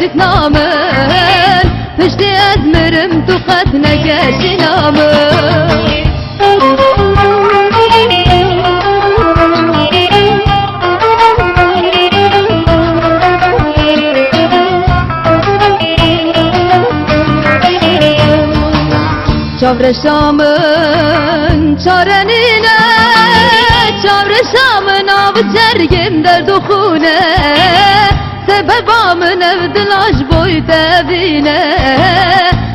نايدك نامن پشتی ازمرم تو قد نگشی نامن Çavrşamın çarenine Çavrşamın av cergim derdu khune Sebebamın evdil aş boy devine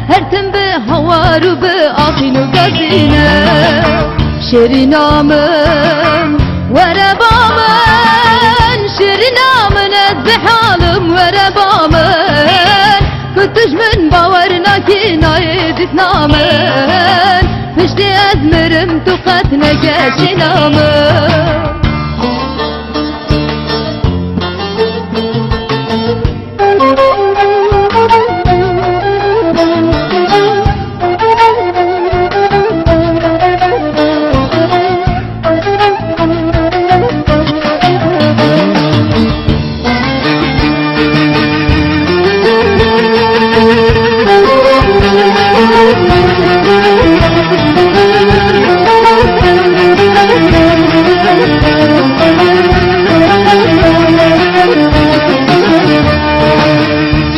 Her tim be havaru be akinu gazine Şerinamın verebamın Şerinamın ezzihalım verebamın Kutuş min bavarına ki naydik namın Pişti ezmirim tu qat negeşi namın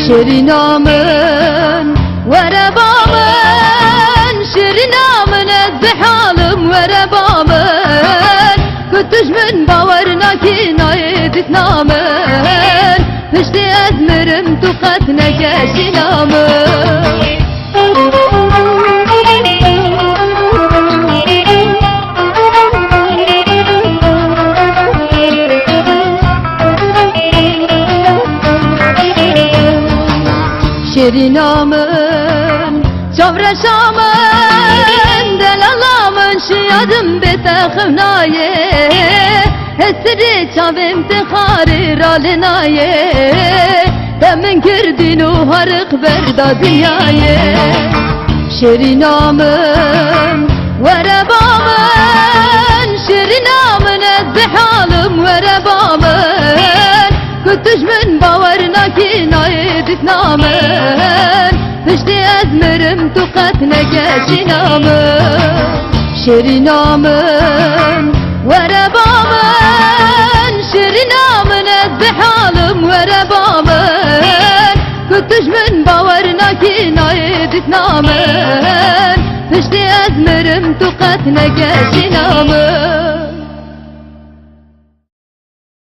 Şerinamın verebamın Şerinamın ezzihalım verebamın Kutuş min bavarına ki naydik namın Pişti ezmirim tu qat negeşi namın Şerinamın, çavreşamın Delalamın şiyadım betekhim naye Hesri çavim tıkhari ralinaye Demin girdin u harık berda diyaye Şerinamın, verebamın Şerinamın ezzihalım verebamın Kutuş min bavarına ki naydik namın Pişti ezmirim tu qat negeşi namın Şerinamın verebamın Şerinamın ezzihalım verebamın Kutuş min bavarına ki naydik namın Pişti ezmirim tu qat negeşi namın